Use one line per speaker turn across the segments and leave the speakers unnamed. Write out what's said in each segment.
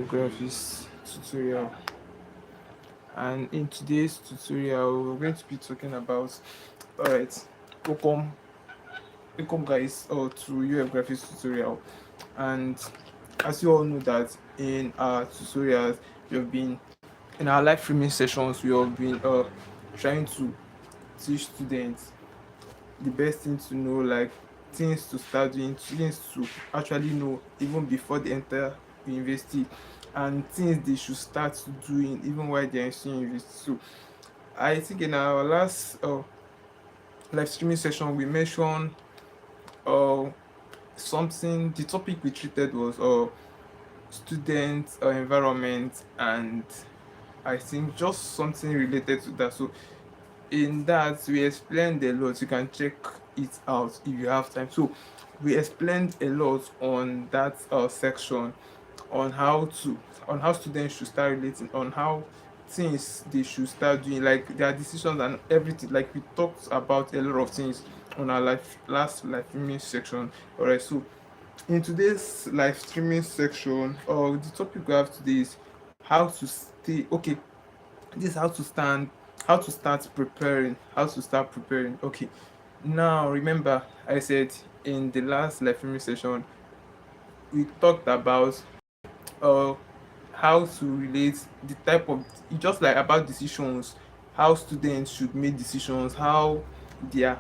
Graphics tutorial, and in today's tutorial we're going to be talking about, all right, welcome welcome guys to UF graphics tutorial. And as you all know that in our tutorials we have been in our live streaming sessions, we have been trying to teach students the best thing to know, like things to start doing, things to actually know even before they enter university, and things they should start doing even while they're in still university. So I think in our last live streaming session we mentioned uh something. The topic we treated was student environment, and I think just something related to that. So in that we explained a lot. You can check it out if you have time. So we explained a lot on that section, on how to on how students should start relating, on how things they should start doing, like their decisions and everything. Like we talked about a lot of things on our last live streaming section. All right, so in today's live streaming section, the topic we have today is how to stay okay. This is how to start preparing, okay. Now remember, I said in the last live streaming session we talked about uh how to relate the type of, just like about decisions, how students should make decisions, how their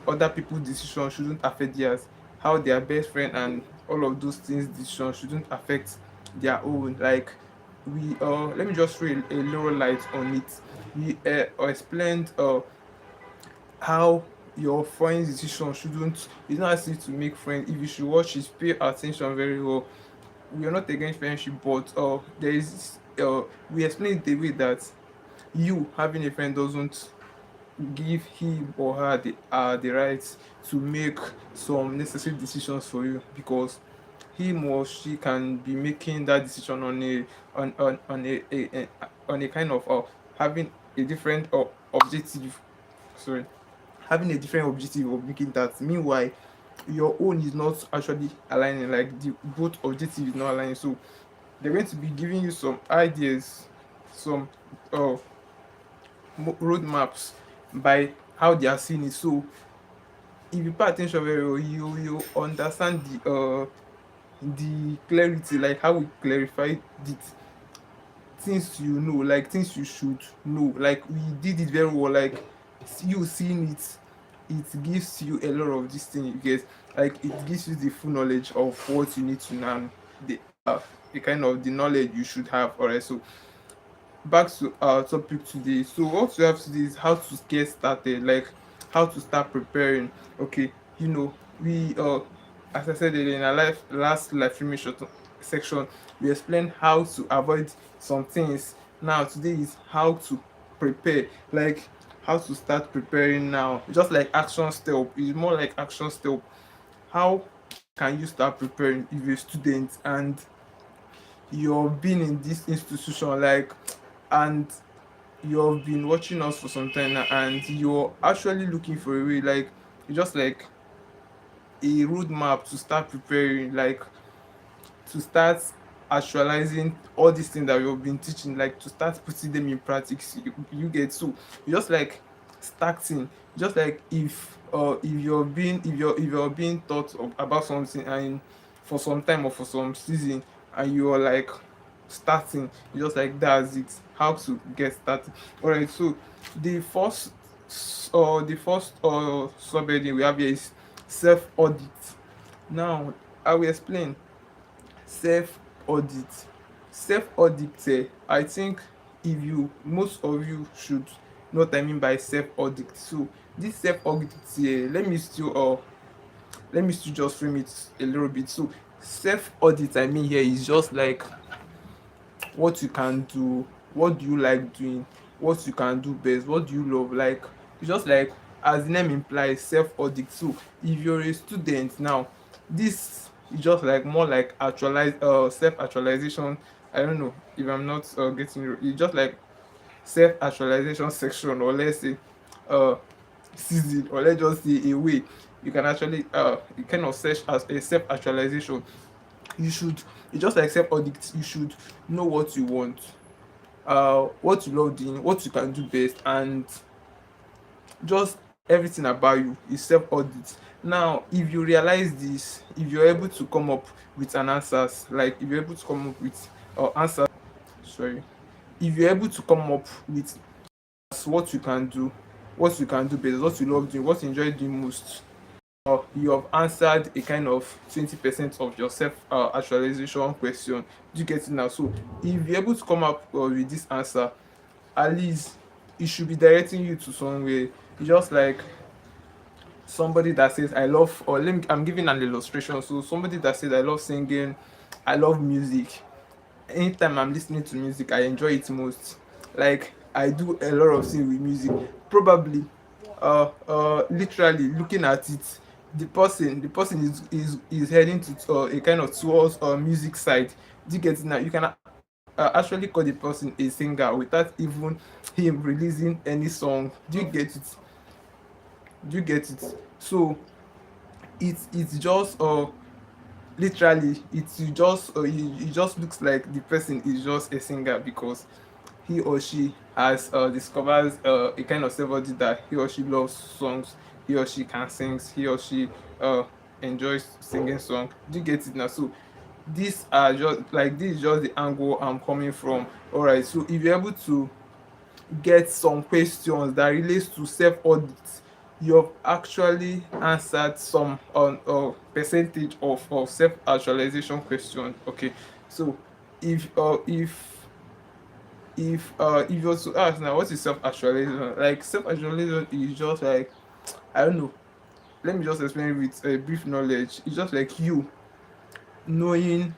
other people's decisions shouldn't affect theirs, how their best friend and all of those things decisions shouldn't affect their own. Like we let me just throw a little light on it. We explained how your friend's decision shouldn't, it's not as if to make friends. If you should watch it, pay attention very well. We are not against friendship, but there is we explain it the way that you having a friend doesn't give him or her the right to make some necessary decisions for you, because him or she can be making that decision on a on a kind of having a different objective, sorry, having a different objective of making that. Meanwhile, your own is not actually aligning, like the both objective is not aligning. So they're going to be giving you some ideas, some uh roadmaps by how they are seeing it. So if you pay attention very well, you understand the clarity, like how we clarified it, things you know, like things you should know. Like we did it very well. Like you seeing it, it gives you a lot of this thing you get. Like it gives you the full knowledge of what you need to know, the kind of the knowledge you should have. Alright, so back to our topic today. So what we have today is how to get started, like how to start preparing. Okay, you know, we as I said earlier in our last live streaming section, we explained how to avoid some things. Now today is how to prepare, like how to start preparing now. Just like action step, it's more like action step. How can you start preparing if you're a student and you've been in this institution, like, and you've been watching us for some time now, and you're actually looking for a way, like it's just like a roadmap to start preparing, like to start actualizing all these things that you've been teaching, like to start putting them in practice. You get, so you just like starting, just like if you're being taught about something, and for some time or for some season, and you're like starting, just like that's it, how to get started. All right, so the first subheading we have here is self audit. Now I will explain. Self audit, I think if you most of you should know what I mean by self audit. So this self audit here, let me still just frame it a little bit. So self audit, I mean, here is just like what you can do, what do you like doing, what you can do best, what do you love. Like it's just like, as the name implies, self audit. So if you're a student now, this is just like more like actualize self actualization. I don't know if I'm not getting it. It's just like self actualization section, or let's say uh season, or let's just say a way you can actually you kind of search as a self actualization. You should, it's just like self audit, you should know what you want, what you love doing, what you can do best, and just everything about you is self audit. Now if you realize this, if you're able to come up with an answers, like if you're able to come up with answers, sorry, if you're able to come up with what you can do, what you can do best, what you love doing, what you enjoy doing most, you have answered a kind of 20% of your self actualization question. Do you get it now? So if you're able to come up with this answer, at least it should be directing you to somewhere. It's just like somebody that says I love, or let me, I'm giving an illustration. So somebody that says I love singing, I love music. Anytime I'm listening to music, I enjoy it most. Like I do a lot of things with music. Probably, literally looking at it, the person is heading to a kind of towards music side. Do you get it now? You can actually call the person a singer without even him releasing any song. Do you get it? Do you get it? So it's just literally it's you just it just looks like the person is just a singer because he or she has discovered a kind of self that he or she loves songs, he or she can sing, he or she uh enjoys singing song. Do you get it now? So these are just like, this is just the angle I'm coming from. All right, so if you're able to get some questions that relates to self audit, you've actually answered some on percentage of self actualization question. Okay, so if if you also ask now what is self actualization, like self actualization is just like, I don't know, let me just explain it with a brief knowledge. It's just like you knowing,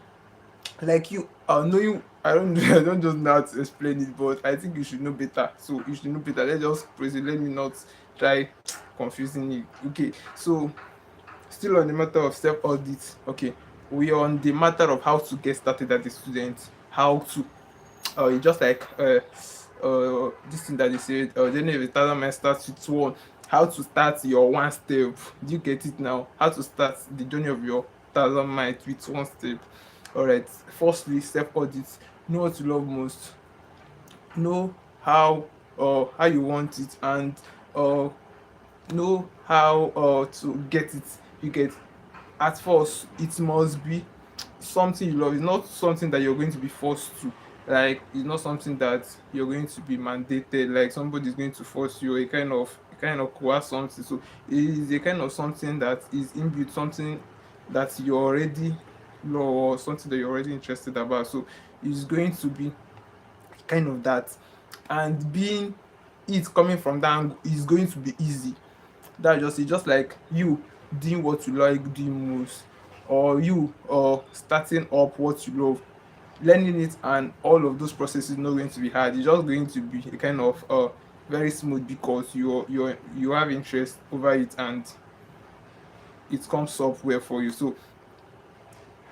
like you knowing, I don't I don't just know how to explain it, but I think you should know better. So you should know better. Let's just proceed. Let me not try confusing you. Okay, so still on the matter of self audit. Okay, we are on the matter of how to get started as a student. How to it's just like this thing that they said, journey of a thousand miles starts with one. How to start your one step. Do you get it now? How to start the journey of your thousand miles with one step. All right, firstly, self audit. Know what you love most, know how you want it, and uh know how to get it. You get, at first it must be something you love. It's not something that you're going to be forced to. Like it's not something that you're going to be mandated, like somebody's going to force you, a kind of coerce something. So it is a kind of something that is inbuilt, something that you already love, or something that you're already interested about. So it's going to be kind of that, and being it coming from that angle is going to be easy. That's just it. Just like you doing what you like doing most, or you starting up what you love, learning it, and all of those processes not going to be hard. It's just going to be a kind of very smooth because you have interest over it, and it comes up well for you. So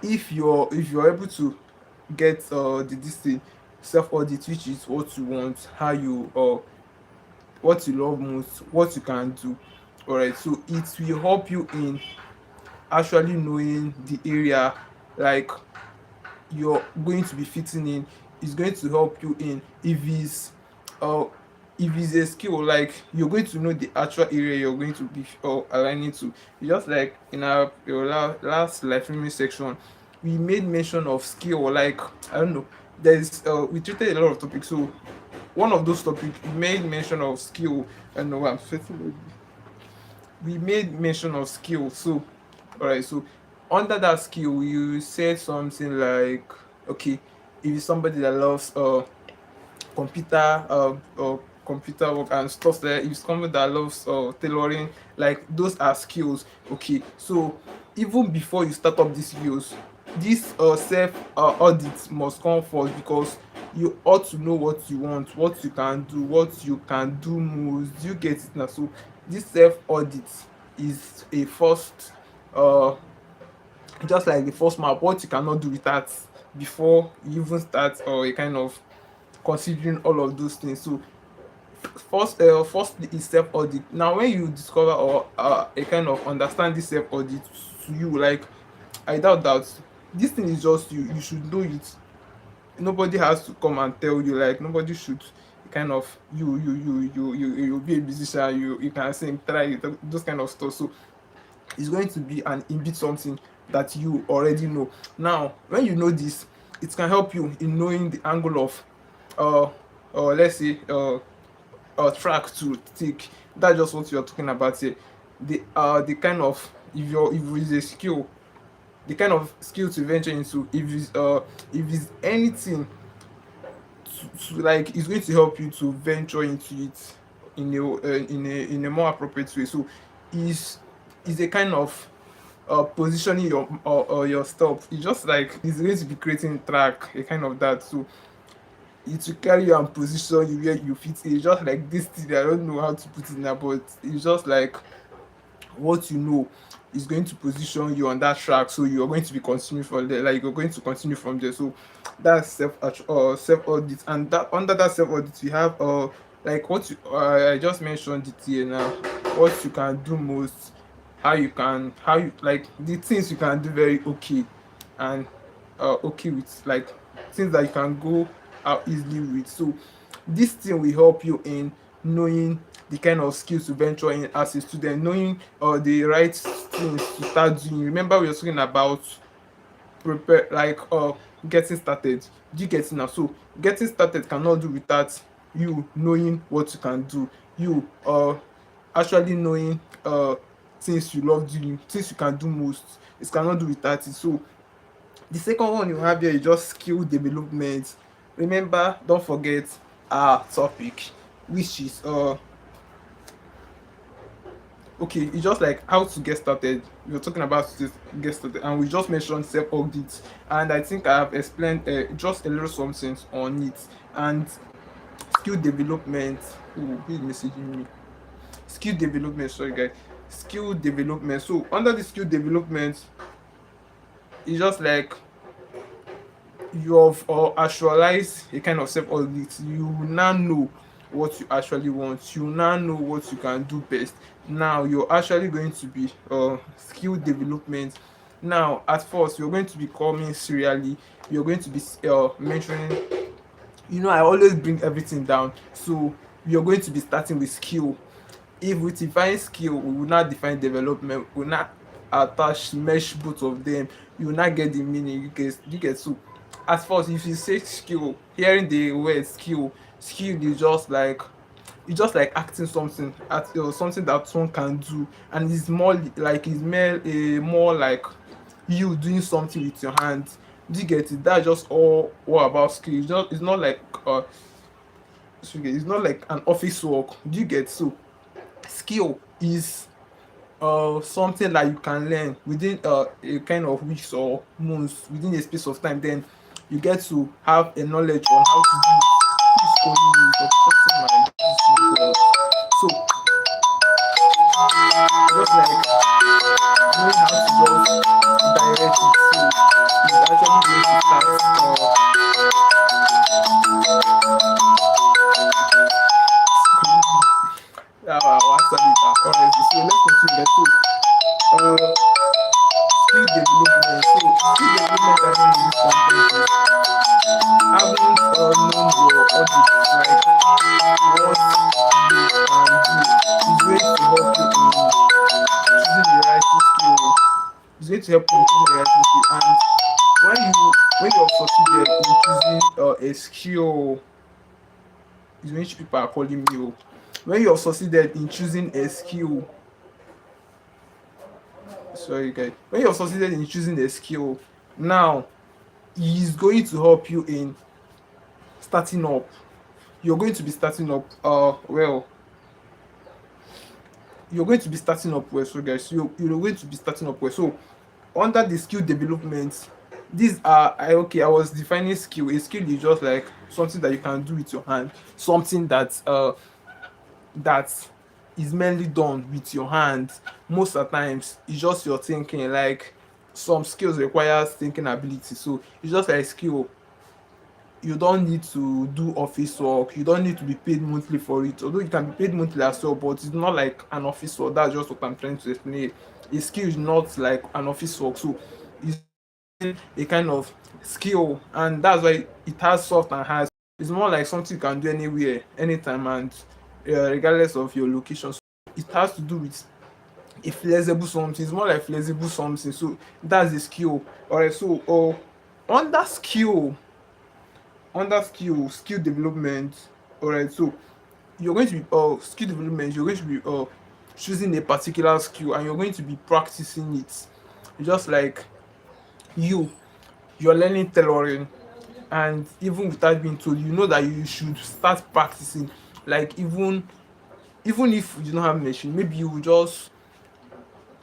if you're able to get the this thing, self audit, which is what you want, how you what you love most, what you can do. All right, so it will help you in actually knowing the area, like you're going to be fitting in. Is going to help you in uh if it's a skill, like you're going to know the actual area you're going to be aligning to. It's just like in our last life streaming section, we made mention of skill, like I don't know, there's we treated a lot of topics. So one of those topics we made mention of skill. I know I'm sweating. We made mention of skill. So all right, so under that skill you said something like, okay, if it's somebody that loves computer computer work and stuff like that, if it's somebody that loves tailoring, like those are skills. Okay, so even before you start up these skills, this self audit must come first, because you ought to know what you want, what you can do, what you can do most. Do you get it now? So this self audit is a first uh just like the first map, what you cannot do with that before you even start, or a kind of considering all of those things. So firstly is self audit. Now when you discover, or a kind of understand this self audit to you, like I doubt that This thing is just you should know it. Nobody has to come and tell you, like nobody should kind of you be a musician, you can sing, try it, those kind of stuff. So it's going to be an inbuilt something that you already know. Now when you know this, it can help you in knowing the angle of uh let's say track to take. That's just what you're talking about here. The kind of, if it's a skill, the kind of skill to venture into, if it's anything like, it's going to help you to venture into it in a more appropriate way. So is a kind of positioning your stuff. It's just like it's going to be creating track, a kind of that. So it will carry you and position you where you fit in. It's just like this thing, I don't know how to put it now, but it's just like what you know is going to position you on that track, so you're going to be continuing from there, like you're going to continue from there. So that's self audit. And that under that self audit we have like what you, I just mentioned it here now, what you can do most, how you like the things you can do very okay, and okay with, like things that you can go out easily with. So this thing will help you in knowing the kind of skills to venture in as a student, knowing the right things to start doing. Remember we were talking about prepare, like getting started. Do you get it now? So getting started cannot do without you knowing what you can do, you actually knowing things you love doing, things you can do most. It cannot do without it. So the second one you have here is just skill development. Remember, don't forget our topic, which is okay, it's just like how to get started. We were talking about to get started, and we just mentioned self audit, and I think I have explained just a little something on it. And skill development. Oh, who is messaging me? Skill development. Sorry, guys. Skill development. So under the skill development, it's just like you have actualized a kind of self audit. You now know what you actually want, you now know what you can do best. Now you're actually going to be skill development. Now at first you're going to be coming serially, you're going to be mentioning, I always bring everything down. So you're going to be starting with skill. If we define skill, we will not define development, we will not attach mesh both of them, you will not get the meaning. You get so at first if you say skill, hearing the word skill is just like, it's just like acting something at something that one can do, and it's more like it's more like you doing something with your hands. Do you get it? That's just all about skill. It's not like it's not like an office work. Do you get? So skill is something that you can learn within a kind of weeks or months, within a space of time. Then you get to have a knowledge on how to do. Who's calling me? It's obstructing my this call. So just like knowing how to just direct it, so it's actually going to start WhatsApp it currently. So let's continue. Uh skill development. So skill development I mean in this context is having known your audit, like what you can do, is going to help you in choosing the right skill. It's going to help you in choosing the right skill. And when you have succeeded in choosing a skill, is which people are calling me. Oh. When you have succeeded in choosing a skill, sorry guys, when you have succeeded in choosing a skill, now is going to help you in starting up. You're going to be starting up well, you're going to be starting up well. So guys, you're going to be starting up well. So under the skill development, these are okay, I was defining skill. A skill is just like something that you can do with your hand, something that is mainly done with your hand. Most of the times it's just your thinking, like some skills requires thinking ability. So it's just like skill. You don't need to do office work, you don't need to be paid monthly for it, although you can be paid monthly as well, but it's not like an office work. That's just what I'm trying to explain. A skill is not like an office work. So it's a kind of skill, and that's why it has soft and hard. It's more like something you can do anywhere, anytime, and regardless of your location. So it has to do with a flexible something. It's more like flexible something. So that's the skill. Alright, so under skill, skill development. Alright, so you're going to be skill development, you're going to be choosing a particular skill and you're going to be practicing it. Just like you you're learning tailoring, and even without being told, you know that you should start practicing. Like even if you don't have machine, maybe you will just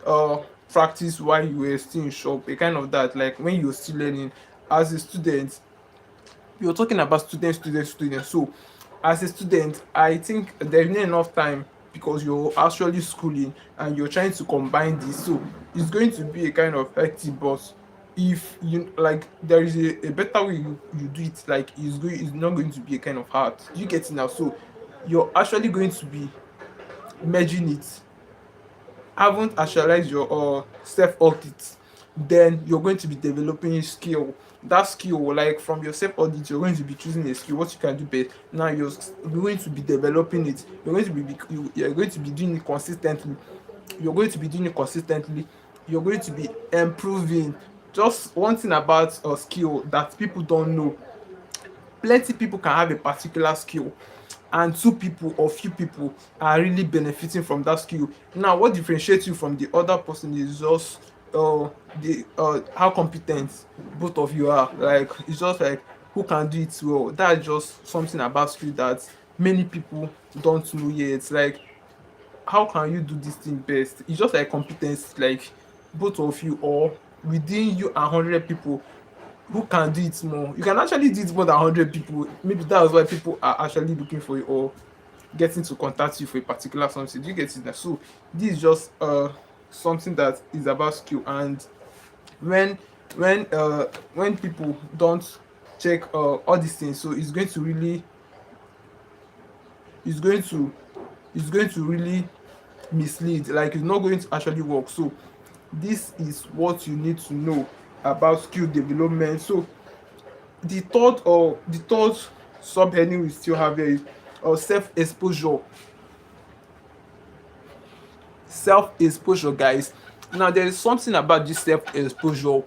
uh practice while you were still in shop, a kind of that, like when you're still learning as a student. You're talking about student. So as a student, I think there's not enough time because you're actually schooling and you're trying to combine this. So it's going to be a kind of hectic, but if you like, there is a better way you do it. Like it's not going to be a kind of hard. You get it now? So you're actually going to be merging it. Haven't actualized your self audit, then you're going to be developing a skill. That skill, like from your self audit, you're going to be choosing a skill what you can do best. Now you're going to be developing it. You're going to be doing it consistently. You're going to be doing it consistently. You're going to be improving. Just one thing about a skill that people don't know: plenty people can have a particular skill, and two people or few people are really benefiting from that skill. Now what differentiates you from the other person is just the how competent both of you are. Like it's just like who can do it well. That's just something about skill that many people don't know yet. Like how can you do this thing best? It's just like competence, like both of you or within you and 100 people, who can do it more. You can actually do it more than 100 people. Maybe that's why people are actually looking for you or getting to contact you for a particular something. Do you get it now? So this is just something that is about skill. And when when people don't check all these things, so it's going to really mislead. Like it's not going to actually work. So this is what you need to know about skill development. So the third subheading we still have here is self exposure. Self exposure, guys. Now there is something about this self exposure.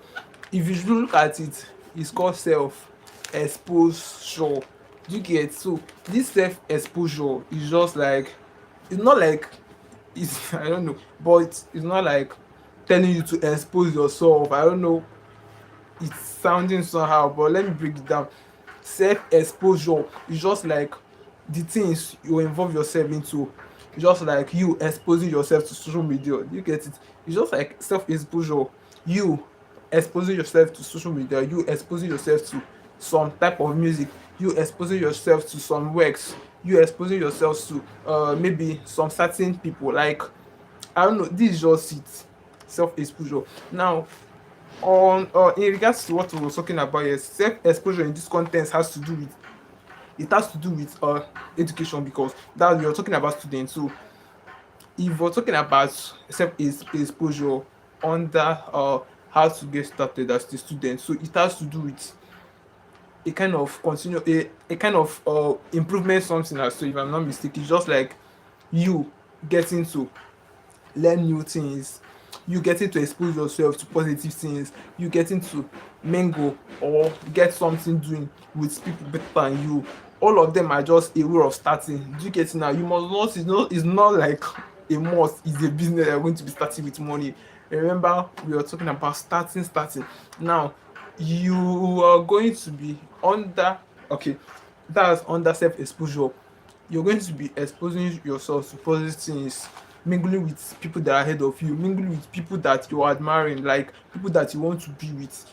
If you look at it, it's called self exposure. Do you get? So this self exposure is just like, it's not like, it's I don't know, but it's not like telling you to expose yourself. I don't know, it's sounding somehow, but let me break it down. Self exposure is just like the things you involve yourself into. It's just like you exposing yourself to social media. You get it? It's just like self exposure. You exposing yourself to social media, you exposing yourself to some type of music, you exposing yourself to some works, you exposing yourself to maybe some certain people. Like I don't know, this is just it. Self exposure. Now on in regards to what we were talking about, yes, self exposure in this context has to do with, education, because that we are talking about students. So if we're talking about self exposure under how to get started as the student, so it has to do with a kind of a kind of improvement something. As so if I'm not mistaken, it's just like you getting to learn new things, you getting to expose yourself to positive things, you getting to mingle or get something doing with people better than you. All of them are just a way of starting. Do you get it now? You must not, it's not like a must, it's a business you're going to be starting with money. Remember we were talking about starting. Now you are going to be under, okay, that's under self exposure. You're going to be exposing yourself to positive things, mingling with people that are ahead of you, mingling with people that you're admiring, like people that you want to be with,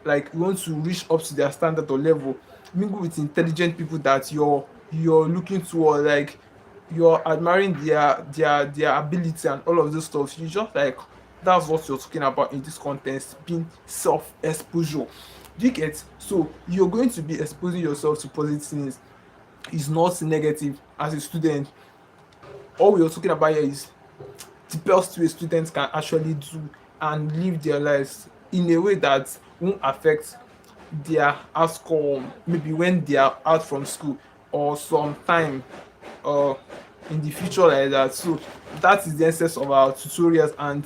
like you want to reach up to their standard or level. Mingle with intelligent people that you're looking toward, like you're admiring their ability and all of those stuff. You just like, that's what you're talking about in this context, being self exposure. Do you get? So you're going to be exposing yourself to positive things. It's not negative. As a student, all we are talking about here is the best way students can actually do and live their lives in a way that won't affect their outcome maybe when they are out from school or sometime uh in the future like that. So that is the essence of our tutorials, and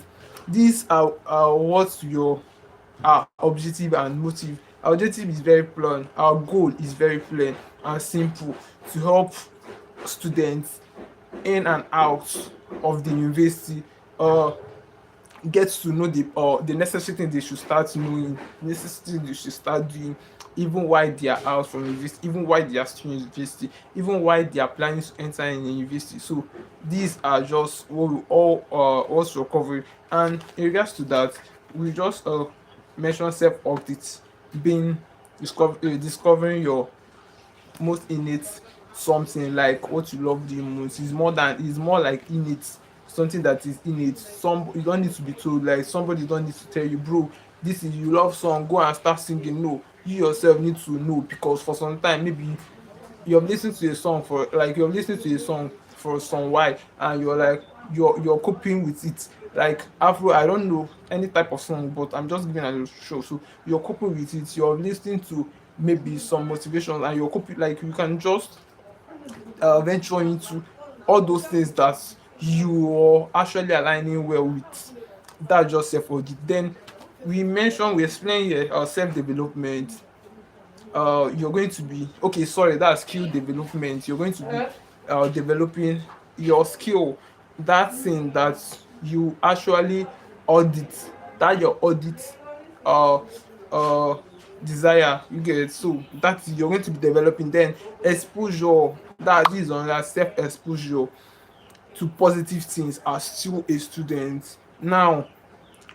these are what your our objective and motive. Our objective is very plain, our goal is very plain and simple, to help students in and out of the university uh get to know the necessary things they should start knowing, necessary things they should start doing, even while they are out from university, even while they are still in university, even while they are planning to enter in the university. So these are just what we all also cover. And in regards to that, we just mention self audit being discovering your most innate something, like what you love the most. It's more like innate, something that is innate. Some you don't need to be told, like somebody don't need to tell you, bro, this is you love song, go and start singing. No, you yourself need to know, because for some time maybe you've listened to a song for like you've listened to a song for some while, and you're like you're coping with it. Like afro, I don't know any type of song, but I'm just giving a show. So you're coping with it, you're listening to maybe some motivation, and you're coping, like you can just venture into all those things that you are actually aligning well with. That's just self audit. Then we explain here self development. You're going to be okay, sorry, that's skill development. You're going to be developing your skill, that thing that you actually audit, that your audit uh uh desire, you get it. So that you're going to be developing. Then exposure, that is on that self exposure to positive things as still a student. Now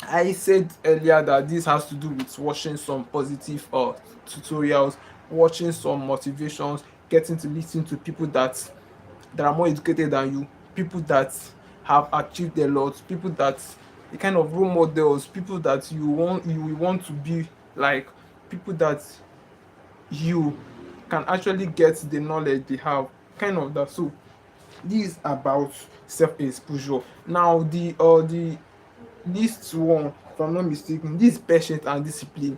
I said earlier that this has to do with watching some positive tutorials, watching some motivations, getting to listen to people that are more educated than you, people that have achieved a lot, people that the kind of role models, people that you will want to be like, people that you can actually get the knowledge they have, kind of that. So this is about self exposure. Now the least one, if I'm not mistaken, this is patience and discipline.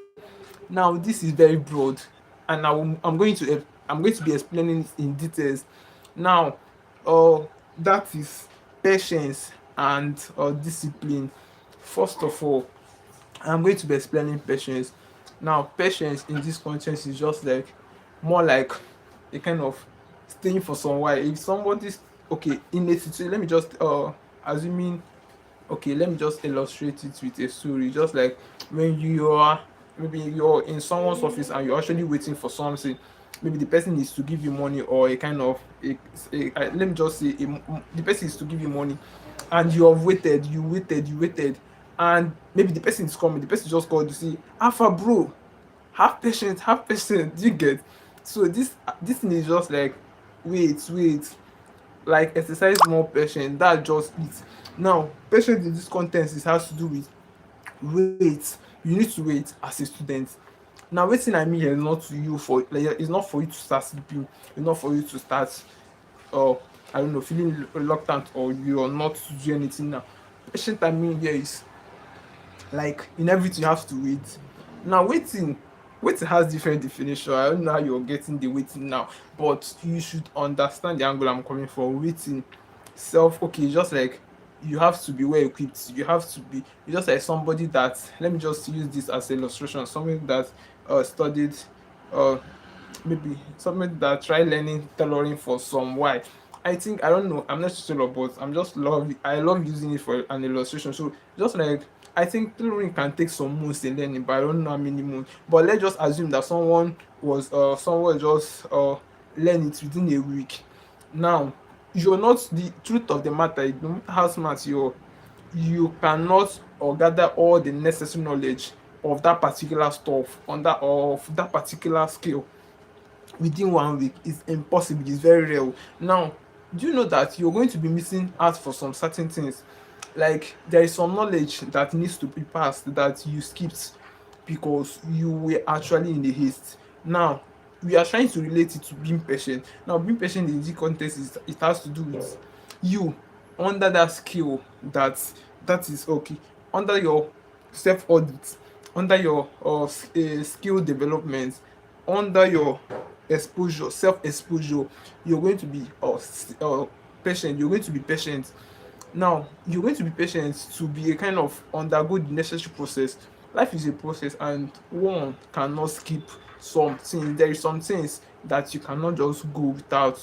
Now this is very broad, and I'm going to be explaining it in details. Now uh that is patience and discipline. First of all, I'm going to be explaining patience. Now patience in this context is just like more like a kind of staying for some while. If somebody's okay in a situation, let me just assuming, okay, let me just illustrate it with a story. Just like when you are, maybe you're in someone's office and you're actually waiting for something. Maybe the person needs to give you money, or a kind of let me just say the person is to give you money, and you have waited, you waited, and maybe the person is coming. The person just called to say, Alpha, bro, have patience. Do you get? So this thing is just like wait, like exercise more patience. That just it. Now patience in this context is has to do with wait. You need to wait as a student. Now wetin I mean here is not to you for like, it's not for you to start sleeping, it's not for you to start I don't know, feeling reluctant, or you're not to do anything. Now patient I mean here is like in everything you have to wait. Now waiting has different definition. I don't know how you're getting the waiting now, but you should understand the angle I'm coming from. Waiting self, okay, just like you have to be well equipped, you have to be, you just like somebody that, let me just use this as illustration, somebody that studied uh maybe somebody that tried learning tailoring for some while. I think, I don't know, I'm not sure, but I love using it for an illustration. So just like I think tailoring can take some months in learning, but I don't know how many months. But let's just assume that someone just learn it within a week. Now you're not, the truth of the matter is, no matter how smart you cannot or gather all the necessary knowledge of that particular stuff on that particular skill within 1 week. Is impossible, it's very rare. Now do you know that you're going to be missing out for some certain things? Like there is some knowledge that needs to be passed that you skipped because you were actually in the haste. Now we are trying to relate it to being patient. Now being patient in this context is, it has to do with you under that skill, that is okay, under your self audit, under your skill development, under your exposure, self exposure, you're going to be patient. You're going to be patient. Now you're going to be patient to be a kind of undergo the necessary process. Life is a process, and one cannot skip some things. There is some things that you cannot just go without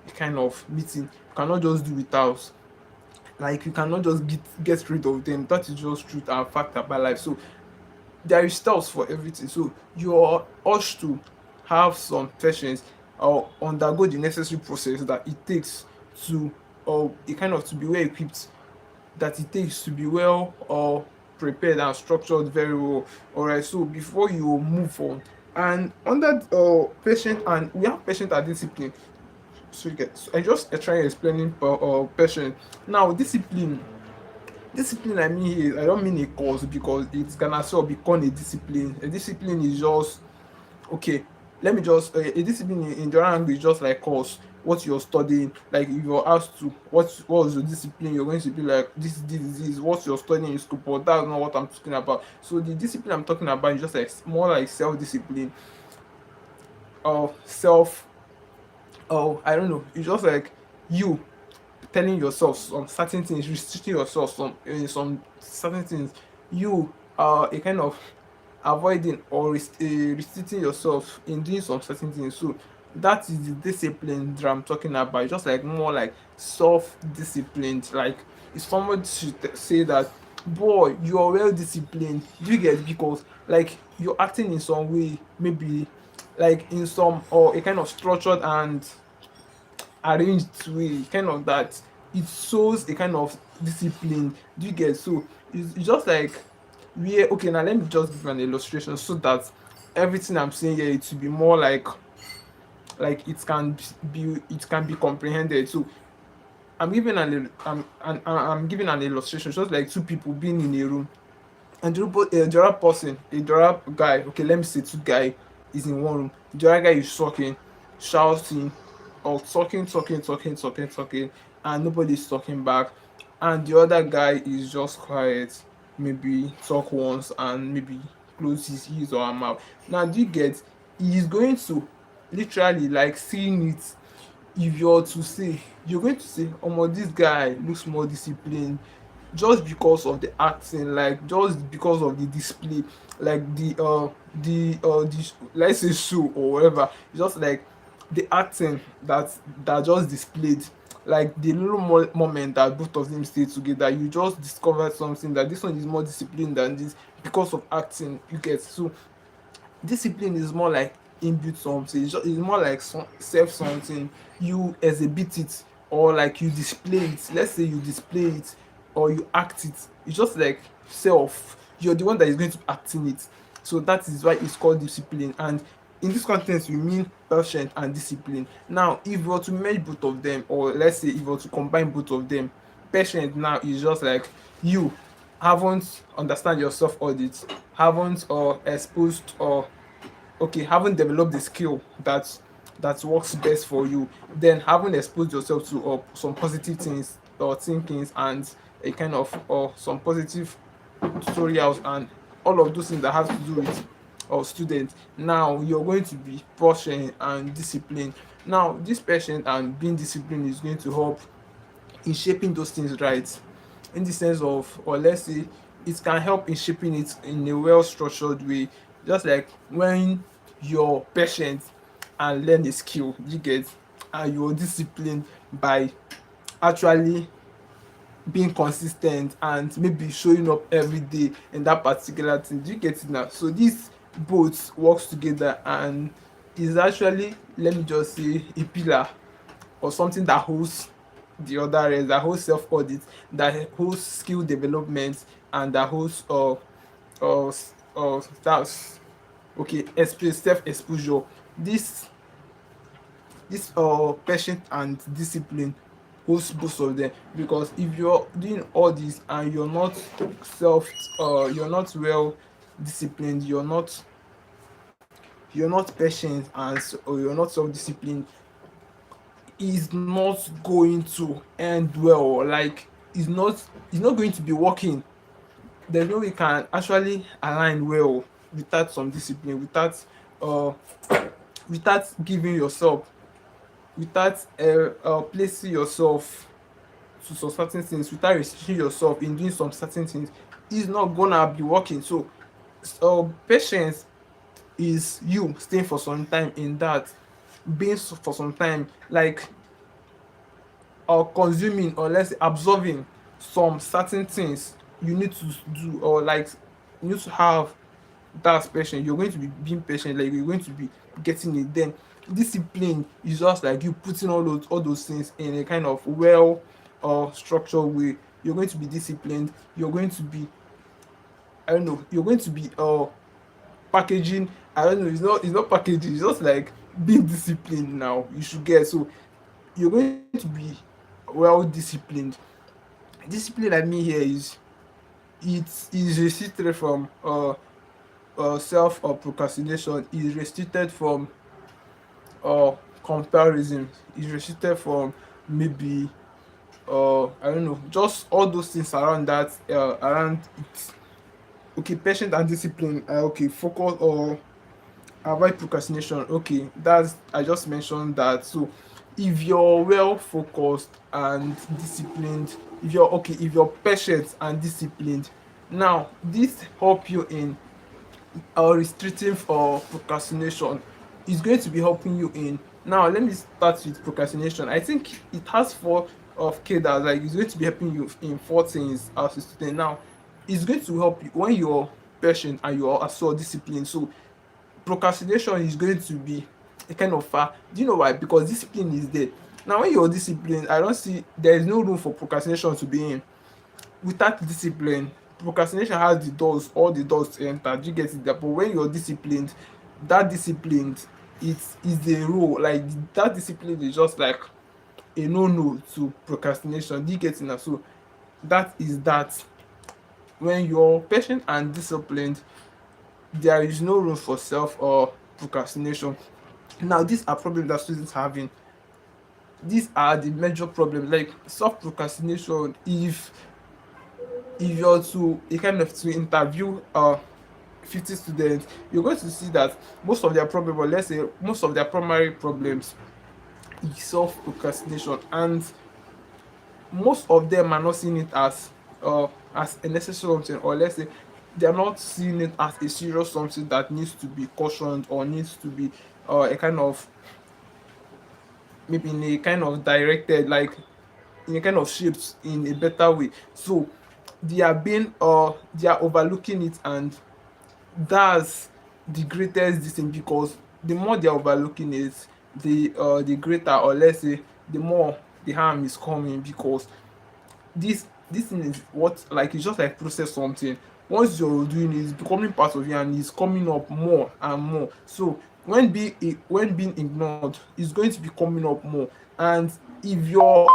a kind of meeting. You cannot just do without, like you cannot just get rid of them. That is just truth and fact about life. So there is steps for everything. So you are urged to have some patience or undergo the necessary process that it takes to, or a kind of to be well equipped, that it takes to be well or prepared and structured very well. All right, so before you move on, and under patient, and we have patient and discipline. So you get, so I just try explaining patient. Now discipline I mean here, I don't mean a course, because it can as well become a discipline. A discipline is just, okay, let me just a discipline in general language is just like course, what you're studying. Like if you're asked to what was your discipline, you're going to be like this what you're studying in school, but that's not what I'm talking about. So the discipline I'm talking about is just like more like self-discipline, or self, or I don't know, it's just like you telling yourself some certain things, restricting yourself some in some certain things. You are a kind of avoiding or restricting yourself in doing some certain things. So that is the discipline that I'm talking about. It's just like more like self-disciplined. Like if someone should say that, boy, you are well disciplined, you get, because like you're acting in some way, maybe like in some or a kind of structured and arranged way, kind of that it shows a kind of discipline. Do you get? So it's just like, where, okay, now let me just give you an illustration so that everything I'm saying here, it will be more like it can be comprehended. So I'm giving an illustration, just like two people being in a room, and the other person, the other guy, okay, let me say two guy is in one room. The other guy is talking, shouting, or talking, and nobody's talking back. And the other guy is just quiet, maybe talk once and maybe close his ears or her mouth. Now, do you get? He is going to literally like seeing it. If you're to say, you're going to say, omo, this guy looks more disciplined, just because of the acting, like just because of the display, like the let's say show or whatever. It's just like the acting that just displayed, like the little moment that both of them stay together, you just discovered something, that this one is more disciplined than this because of acting. You get? So discipline is more like inbuilt something. It's more like self something. You exhibit it, or like you display it. Let's say you display it or you act it. It's just like self. You're the one that is going to act in it. So that is why it's called discipline. And in this context, we mean patient and discipline. Now, if we were to merge both of them, or let's say if we were to combine both of them, patient now is just like you haven't understand your self audit, haven't or exposed or okay, haven't developed the skill that works best for you, then haven't exposed yourself to some positive things or thinkings, and a kind of or some positive tutorials and all of those things that have to do with students. Now you're going to be patient and disciplined. Now this patient and being disciplined is going to help in shaping those things right, in the sense of, or let's say it can help in shaping it in a well structured way. Just like when you're patient and learn a skill, you get, and you're disciplined by actually being consistent and maybe showing up every day in that particular thing. Do you get it now? So this both works together and is actually, let me just say, a pillar or something that holds the other rest, that holds self audit, that holds skill development, and that holds uh that's okay, self exposure. This patient and discipline holds both of them, because if you're doing all this and self you're not well disciplined, you're not patient, and or you're not self disciplined, is not going to end well. Like it's not going to be working. there's no way you can actually align well without some discipline, uh without giving yourself, without placing yourself to some certain things, without restricting yourself in doing some certain things, is not gonna be working. So patience is you staying for some time in that, being for some time, like or consuming, or let's say absorbing some certain things you need to do, or like you need to have. That's patient. You're going to be being patient, like you're going to be getting it. Then discipline is just like you putting all those things in a kind of well structured way. You're going to be disciplined. You're going to be, I don't know, you're going to be packaging. I don't know, it's not packaging, it's just like being disciplined now. You should get. So you're going to be well disciplined. Discipline I mean here is, it is restricted from self or procrastination, is restricted from comparison, is restricted from maybe I don't know, just all those things around that, around it. Okay, patient and discipline, okay, focus or avoid procrastination. Okay, that's, I just mentioned that. So if you're well focused and disciplined, if you're patient and disciplined, now this help you in restricting for procrastination. Is going to be helping you in. Now let me start with procrastination. I think it has four of K that, like, it's going to be helping you in four things as a student. Now it's going to help you when you're patient and you're also disciplined. So procrastination is going to be a kind of far. Do you know why? Because discipline is there. Now when you're disciplined, I don't see there is no room for procrastination to be in. Without discipline, procrastination has the doors, all the doors to enter. Do you get it? But when you're disciplined, that disciplined, it is the rule. Like that discipline is just like a no to procrastination. Do you get it now? So that is that. When you're patient and disciplined, there is no room for self or procrastination. Now these are problems that students having. These are the major problems, like self procrastination. If you're to a kind of to interview 50 students, you're going to see that most of their problem, or let's say most of their primary problems, is self procrastination. And most of them are not seeing it as a necessary something, or let's say they are not seeing it as a serious something that needs to be cautioned, or needs to be a kind of, maybe in a kind of directed, like in a kind of shaped in a better way. So they are overlooking it. And that's the greatest this thing, because the more they are overlooking it, the greater, or let's say the more the harm is coming. Because this thing is what, like, it's just like process something. Once you're doing it, it's becoming part of you, and it's coming up more and more. So when being ignored, it's going to be coming up more. And if you're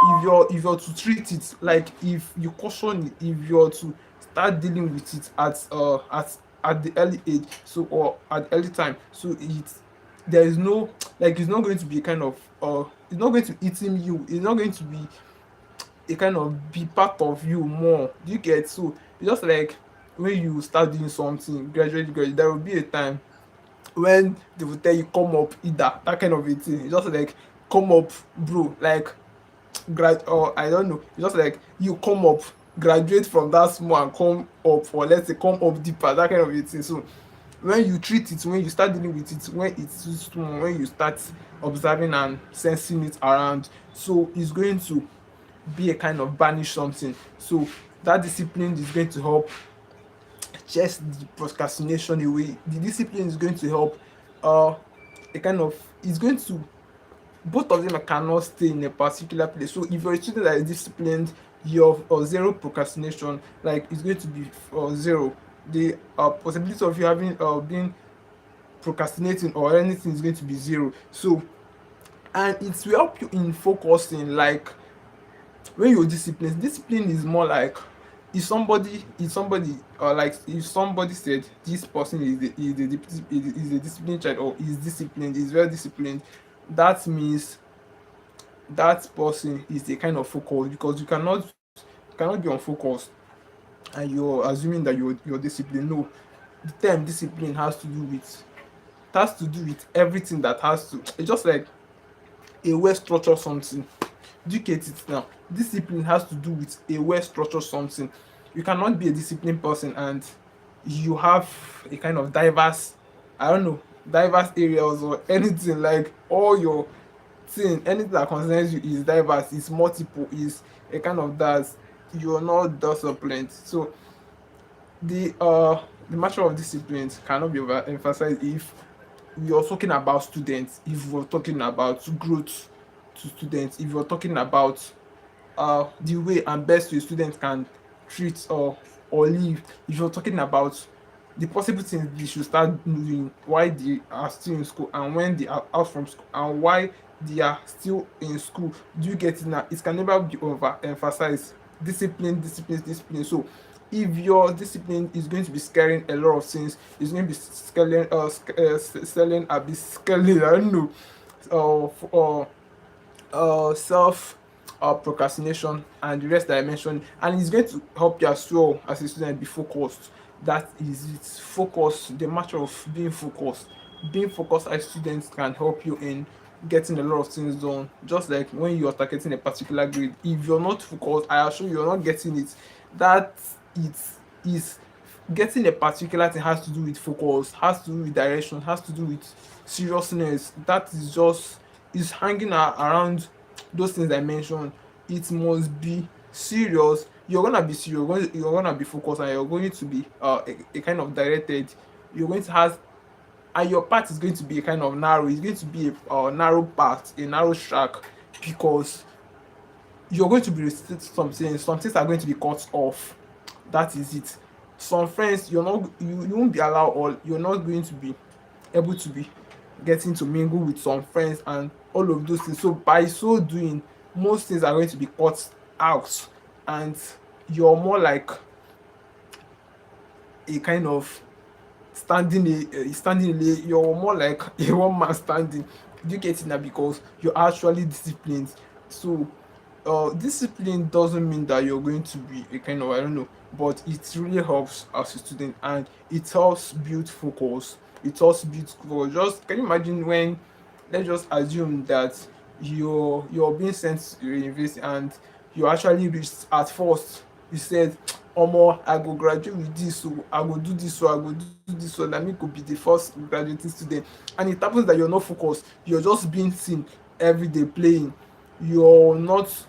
to treat it, like if you caution it, if you're to start dealing with it at the early age, so, or at early time, so there is no, like, it's not going to be a kind of it's not going to eating you, it's not going to be a kind of be part of you more. Do you get? So it's just like when you start doing something gradually, there will be a time when they will tell you come up, either that kind of a thing. It's just like come up, bro, like or I don't know. It's just like you come up, graduate from that small and come up, or let's say come up deeper, that kind of a thing. So when you treat it, when you start dealing with it, when it's too small, when you start observing and sensing it around, so it's going to be a kind of banish something. So that discipline is going to help chase the procrastination away. The discipline is going to help a kind of, it's going to, both of them cannot stay in a particular place. So if you're a student that is disciplined, you have zero procrastination, like it's going to be zero. The possibility of you having being procrastinating or anything is going to be zero. So, and it will help you in focusing, like when you're disciplined. Discipline is more like, if somebody like if somebody said this person is a disciplined child, or is disciplined, is well disciplined, that means that person is a kind of focus, because you cannot be unfocused. and you're assuming that you're disciplined. No, the term discipline has to do with everything that has to. It's just like a well structured something. Do you get it now? Discipline has to do with a well structured something. You cannot be a disciplined person and you have a kind of diverse, I don't know, diverse areas or anything, like all your thing, anything that concerns you is diverse, is multiple, is a kind of that. You're not disciplined. So the matter of disciplines cannot be overemphasized if you're talking about students, if we're talking about growth to students, if you're talking about the way and best way students can treat or live, if you're talking about the possible things they should start doing while they are still in school and when they are out from school and why they are still in school. Do you get it now? It can never be overemphasized. Discipline, discipline, discipline. So if your discipline is going to be scaring a lot of things, it's going to be scaling selling a bit scaling, I don't know, self procrastination and the rest that I mentioned, and it's going to help you as well as a student be focused. That is it. Focus, the matter of being focused. Being focused as students can help you in getting a lot of things done. Just like when you're targeting a particular grade, if you're not focused, I assure you're not getting it. That it is getting a particular thing has to do with focus, has to do with direction, has to do with seriousness. That is just is hanging around those things I mentioned. It must be serious. You're gonna be serious, you're gonna be focused, and you're going to be a kind of directed. You're going to have, and your path is going to be a kind of narrow. It's going to be a narrow path, a narrow track, because you're going to be restricted to something. Some things are going to be cut off. That is it. Some friends, you won't be allowed, or you're not going to be able to be getting to mingle with some friends and all of those things. So by so doing, most things are going to be cut out, and you're more like a kind of standing a you're more like a one man standing. Do you get it now? Because you're actually disciplined. So discipline doesn't mean that you're going to be a kind of, I don't know, but it really helps as a student, and it helps build focus. It helps build focus. Just can you imagine when, let's just assume that you're being sent to university and you actually reached at first, you said, omo, I go graduate with this, so I go do this, so I go do this, so na me go be the first graduating student, and it happens that you're not focused, you're just being seen every day playing, you're not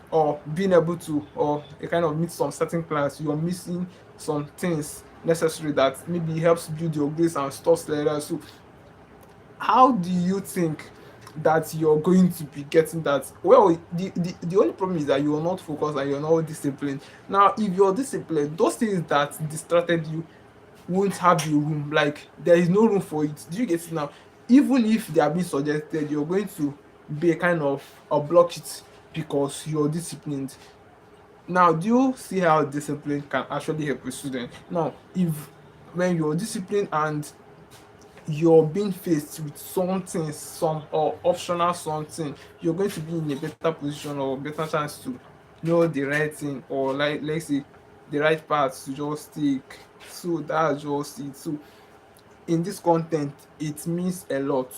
being able to or a kind of meet some certain class, you're missing some things necessary that maybe helps build your grades and stuff like that. So how do you think that you're going to be getting that? Well, the only problem is that you're not focused and you're not disciplined. Now if you're disciplined, those things that distracted you won't have the room, like there is no room for it. Do you get it now? Even if they are being suggested, you're going to be a kind of block it because you're disciplined. Now do you see how discipline can actually help a student? Now if when you're disciplined and you're being faced with something, some or optional something, you're going to be in a better position or better chance to know the right thing, or like let's say the right path to just take. So that's just it. So in this content, it means a lot.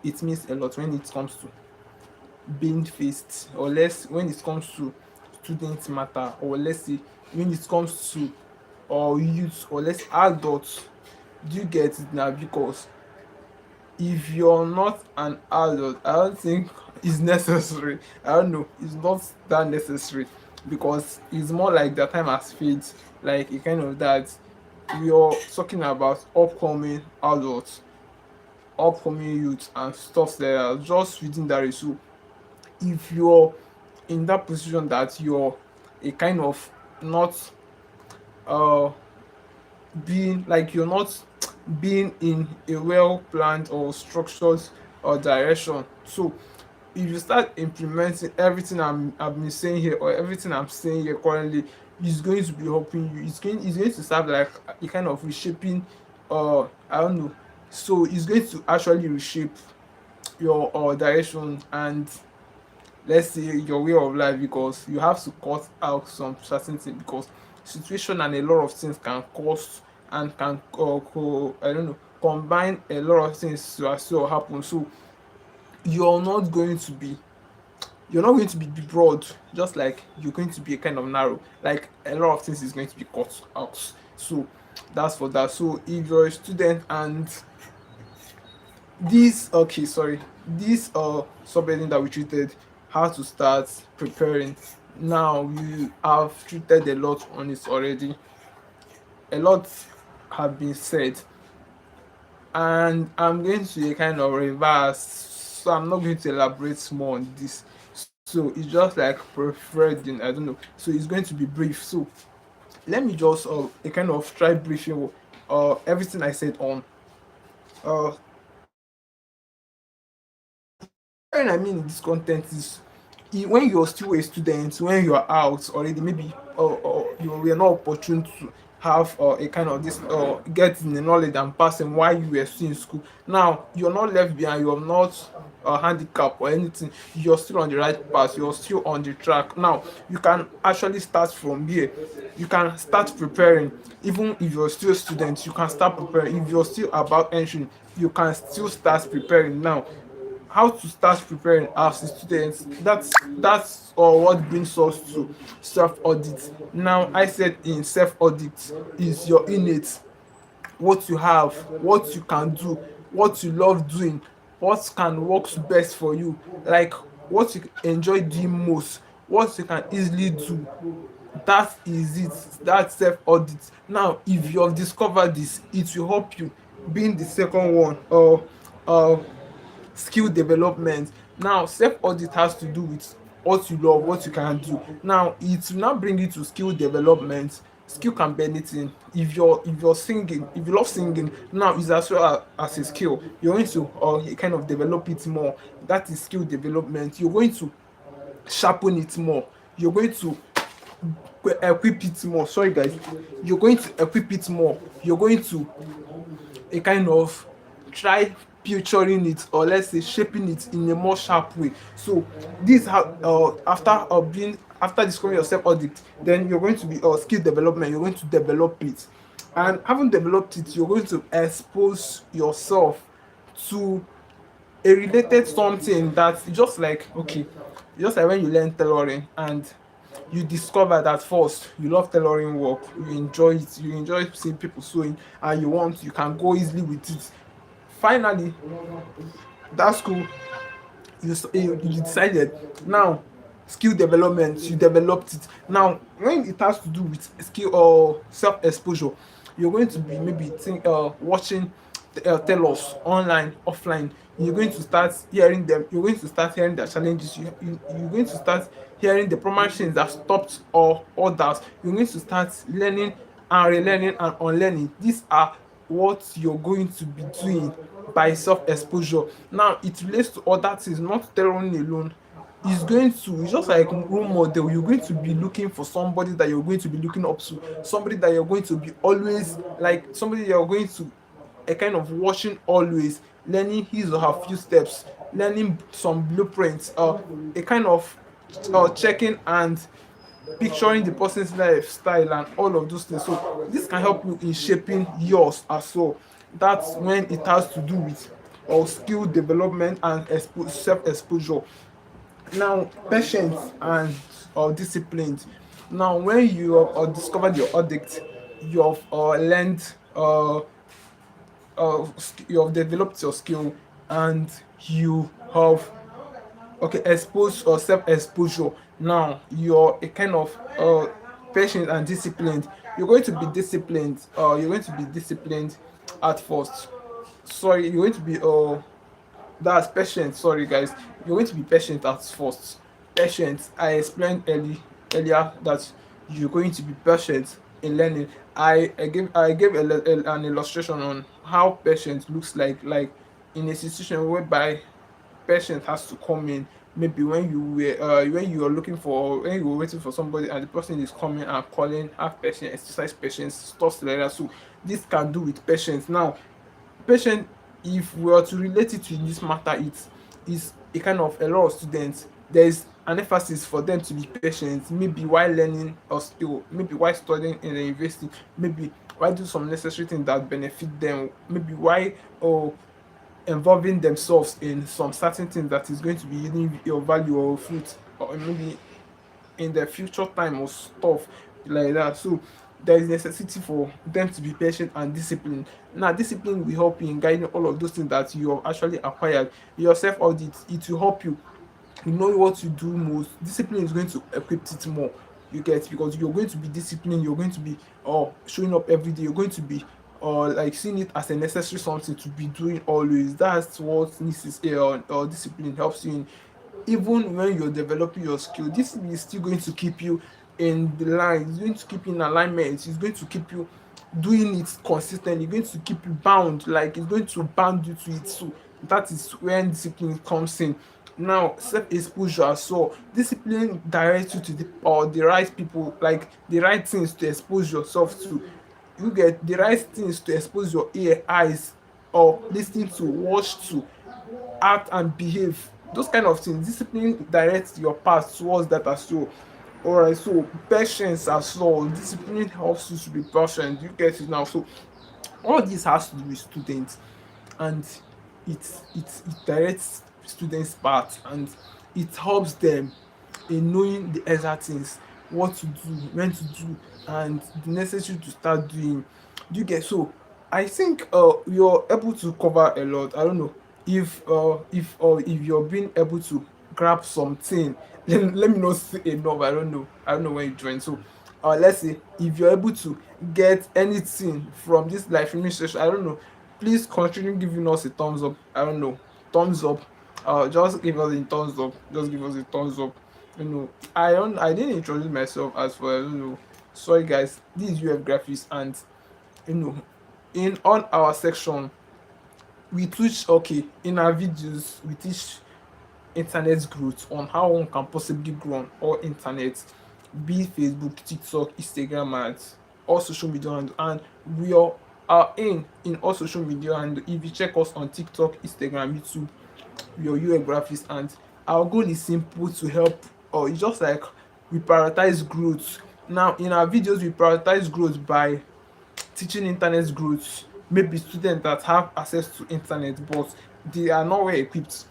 It means a lot when it comes to being faced, or less when it comes to student matter, or let's say when it comes to or youth, or less adults. Do you get it now? Because if you're not an adult, I don't think it's necessary. I don't know, it's not that necessary, because it's more like the time has fade, like a kind of that. We are talking about upcoming adults, upcoming youth and stuff like that, just within that issue. If you're in that position that you're a kind of not uh being like you're not being in a well planned or structured direction. So if you start implementing everything I've been saying here, or everything I'm saying here currently, it's going to be helping you. It's going to serve like a kind of reshaping, I don't know. So it's going to actually reshape your direction and, let's say, your way of life, because you have to cut out some certain things, because situation and a lot of things can cause and can I don't know, combine a lot of things to as well happen. So you're not going to be you're not going to be broad, just like you're going to be a kind of narrow. Like a lot of things is going to be cut out. So that's for that. So if you're a student and this okay, sorry, this subheading that we treated, how to start preparing. Now you have treated a lot on it already. A lot have been said, and I'm going to a kind of reverse, so I'm not going to elaborate more on this. So it's just like preferred in, I don't know. So it's going to be brief. So let me just a kind of try briefing everything I said on uh when I mean in this content is when you're still a student, when you're out already, maybe you were not opportune to have a kind of this getting the knowledge and passing while you were still in school. Now you're not left behind, you're not handicapped or anything, you're still on the right path, you're still on the track. Now you can actually start from here. You can start preparing. Even if you're still a student, you can start preparing. If you're still about entering, you can still start preparing now. How to start preparing as a student, that's what brings us to self audit. Now I said in self audit is your innate, what you have, what you can do, what you love doing, what can works best for you, like what you enjoy doing most, what you can easily do. That is it, that's self audit. Now if you have discovered this, it will help you. Being the second one, or uh skill development. Now self audit has to do with what you love, what you can do. Now it will now bring you to skill development. Skill can be anything. If you're singing, if you love singing, now is as well as a skill. You're going to kind of develop it more. That is skill development. You're going to sharpen it more. You're going to equip it more. Sorry guys, you're going to equip it more. You're going to a kind of try picturing it, or let's say shaping it in a more sharp way. So this how after being after discovering your self audit, then you're going to be skill development. You're going to develop it, and having developed it, you're going to expose yourself to a related something that's just like okay, just like when you learn tailoring and you discover that first you love tailoring work, you enjoy it, you enjoy seeing people sewing, and you can go easily with it. Finally that school, you decided now skill development, you developed it. Now when it has to do with skill or self exposure, you're going to be maybe watching tell-offs online, offline. You're going to start hearing them, you're going to start hearing their challenges, you're going to start hearing the promotions that stopped or others. You're going to start learning and relearning and unlearning. These are what you're going to be doing by self-exposure. Now it relates to other things, not tailoring alone. It's just like role model. You're going to be looking for somebody that you're going to be looking up to, somebody that you're going to be always like, somebody you're going to a kind of watching always, learning his or her few steps, learning some blueprints, a kind of checking and picturing the person's lifestyle and all of those things. So this can help you in shaping yours as well. That's when it has to do with skill development and self exposure. Now patience and discipline. Now when you have discovered your addict, you have learned you have developed your skill, and you have okay exposed or self exposure. Now you're a kind of patient and disciplined. You're going to be disciplined at first. Sorry, you're going to be that's patient. Sorry guys, you're going to be patient at first. Patient, I explained earlier that you're going to be patient in learning. I gave an illustration on how patient looks like in a situation whereby patient has to come in. Maybe when you are looking for, when you were waiting for somebody and the person is coming and calling, have patience, exercise patience, stuff like that. So this can do with patience. Now patient, if we are to relate it to this matter, it is a kind of a lot of students there's an emphasis for them to be patient, maybe while learning a skill, maybe while studying in the university, maybe while do some necessary things that benefit them, maybe while or involving themselves in some certain things that is going to be yielding your value or fruit, or maybe in the future time or stuff like that. So there is necessity for them to be patient and disciplined. Now, discipline will help you in guiding all of those things that you have actually acquired. Your self audit, it will help you know what you do most. Discipline is going to equip it more. You get, because you're going to be disciplined, you're going to be showing up every day, you're going to be like seeing it as a necessary something to be doing always. That's what this is discipline helps you in. Even when you're developing your skill, discipline is still going to keep you in the line, it's going to keep you in alignment, it's going to keep you doing it consistently, it's going to keep you bound, like it's going to bound you to it. So that is when discipline comes in. Now, self exposure, so discipline directs you to the right people, like the right things to expose yourself to. You get the right things to expose your ear, eyes, or listening to, watch to, act and behave. Those kind of things. Discipline directs your path towards that as well. Alright, so patience as well. Discipline helps you to be patient. You get it now. So all this has to do with students, and it directs students' path, and it helps them in knowing the exact things, what to do, when to do, and the necessary to start doing. Do you get? So I think you're able to cover a lot. I don't know if you're being able to grab something. Let me not say enough. I don't know when you join. So let's say if you're able to get anything from this live streaming session, I don't know, please continue giving us a thumbs up. I don't know, thumbs up. Just give us a thumbs up. Just give us a thumbs up. You know, I didn't introduce myself as well. I don't know. Sorry guys, this is UF graphics, and you know, in on our section we teach, okay, in our videos we teach internet growth, on how one can possibly grow on all internet, be it Facebook, TikTok, Instagram, and all social media, and we are in all social media. And if you check us on TikTok, Instagram, YouTube, your UI graphics, and our goal is simple: to help, or it's just like we prioritize growth. Now in our videos we prioritize growth by teaching internet growth, maybe students that have access to internet but they are not well equipped,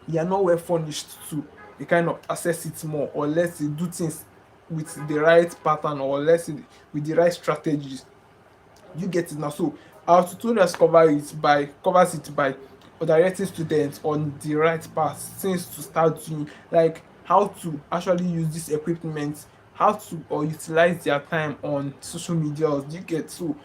they are not well furnished to they kind of access it more, or let's say do things with the right pattern, or let's say with the right strategies. You get it now. So our tutorials covers it by directing students on the right path, things to start doing, like how to actually use this equipment, how to or utilize their time on social media. You get? So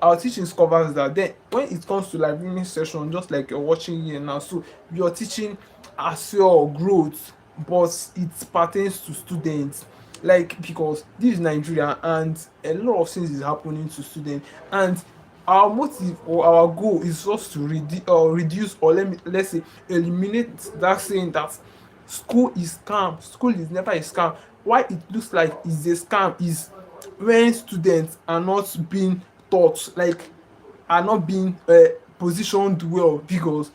our teachings covers that. Then when it comes to live learning session, just like you're watching here now, so you're teaching as your growth, but it pertains to students, like because this is Nigeria and a lot of things is happening to students. And our motive or our goal is just to reduce, or let's say eliminate that saying that school is scam. School is never a scam. Why it looks like it's a scam is when students are not being taught, like are not being positioned well, because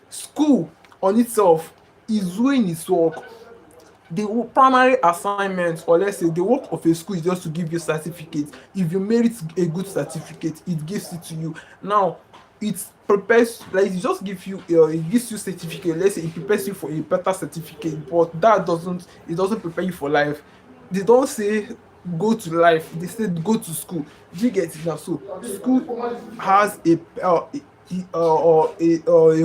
school on itself is doing its work. The primary assignment, or let's say the work of a school, is just to give you certificate. If you merit a good certificate, it gives it to you. Now it prepares, like it just gives you it gives you certificate, let's say it prepares you for a better certificate, but it doesn't prepare you for life. They don't say go to life, they say go to school. Do you get it now? So school has a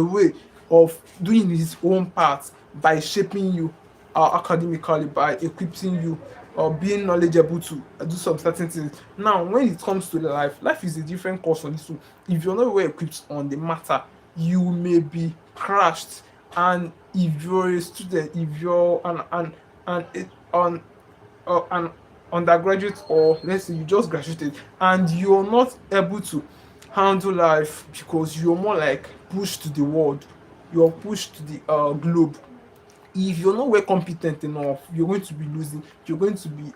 way of doing its own part by shaping you academically, by equipping you or being knowledgeable to do some certain things. Now when it comes to life is a different course on this one. If you're not well equipped on the matter, you may be crashed. And if you're a student, if you're an undergraduate, or let's say you just graduated and you're not able to handle life because you're more like pushed to the world, you're pushed to the globe, if you're not well competent enough, you're going to be losing, you're going to be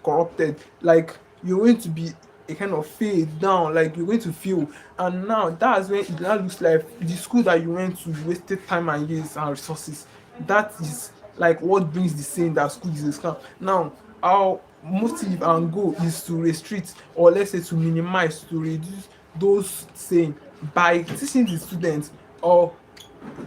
corrupted, like you're going to be a kind of fade down, like you're going to feel. And now that's when it now looks like the school that you went to, you wasted time and years and resources, That is like what brings the saying that school is a scam. Now, our motive and goal is to restrict, or let's say to minimize, to reduce those saying by teaching the students, or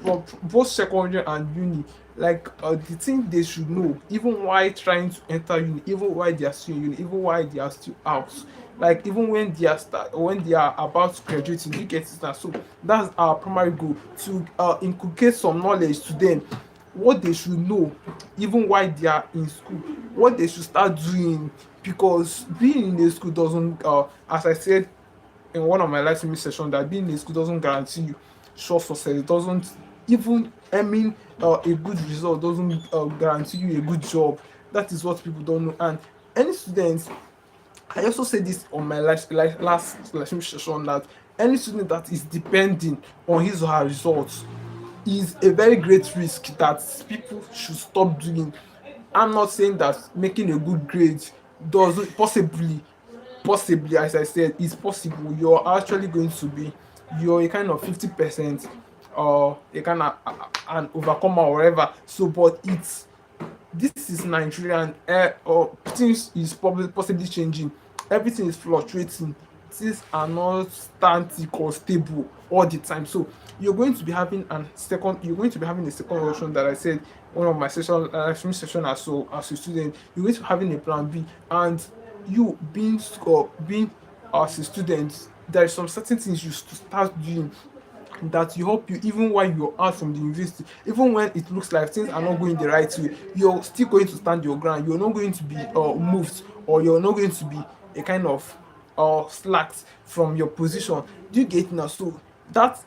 for both secondary and uni, like the thing they should know, even while trying to enter uni, even while they are still in uni, even while they are still out, like even when they are when they are about to graduate, you get it now. So that's our primary goal, to inculcate some knowledge to them, what they should know even while they are in school, what they should start doing, because being in a school doesn't, as I said in one of my live streaming sessions, that being in school doesn't guarantee you sure success. It doesn't even, I mean, a good result doesn't guarantee you a good job. That is what people don't know. And any students, I also said this on my last live streaming session, that any student that is depending on his or her results is a very great risk that people should stop doing. I'm not saying that making a good grade doesn't possibly, as I said, it's possible. You're actually going to be, you're a kind of 50% or a kind of an overcomer or whatever. So, but it's, this is Nigeria, and or things is probably possibly changing. Everything is fluctuating. Things are not static or stable all the time. So you're going to be having a second option, that I said one of my session, stream session, as a student, you're going to be having a plan B. And you being as a student, there is some certain things you start doing that will help you even while you're out from the university. Even when it looks like things are not going the right way, you're still going to stand your ground. You're not going to be moved, or you're not going to be a kind of slacked from your position. Do you get now? So that's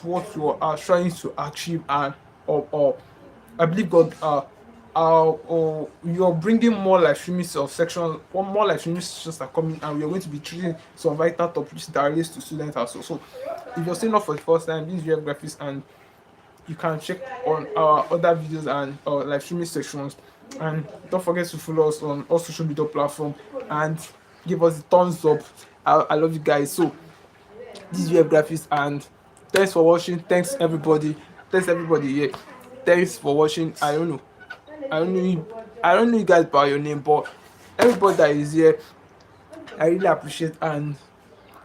what you are trying to achieve. And or I believe God, you're bringing more live streaming of sections, or more live streaming sessions are coming, and we're going to be treating some vital topics that relates to students also. So if you're still not for the first time, this is Rev Graphics, and you can check on our other videos and live streaming sections. And don't forget to follow us on all social media platforms, and give us a thumbs up. I love you guys. So this is Rev Graphics, and thanks for watching. Thanks everybody. Thanks everybody. Yeah. Thanks for watching. I don't know you guys by your name, but everybody that is here, I really appreciate, and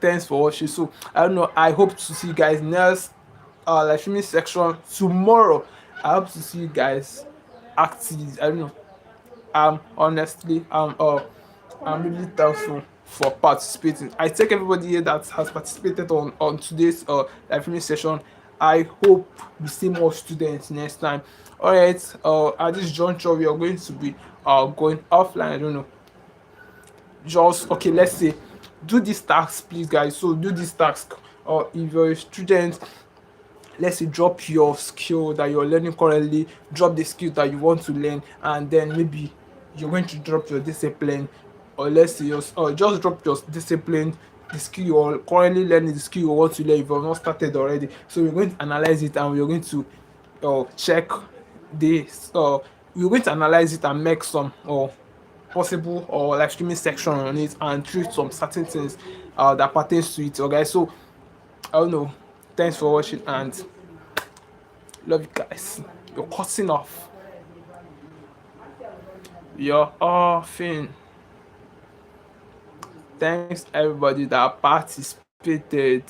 thanks for watching. So I don't know. I hope to see you guys next live streaming section tomorrow. I hope to see you guys active. I don't know. Honestly, I'm really thankful for participating. I thank everybody here that has participated on today's live streaming session. I hope we see more students next time. All right. At this juncture, we are going to be going offline. I don't know. Just okay. Let's say, do this task, please, guys. So do this task. Or if you're a student, let's say, drop your skill that you're learning currently, drop the skill that you want to learn, and then maybe you're going to drop your discipline. Or let's say, or just drop your discipline, the skill you're currently learning, the skill you want to learn if you've not started already. So we're going to analyze it, and we're going to check this, we're going to analyze it and make some possible or live streaming section on it, and treat some certain things that pertains to it. Okay, so I don't know. Thanks for watching, and love you guys. You're cutting off. You're off in. Thanks everybody that participated.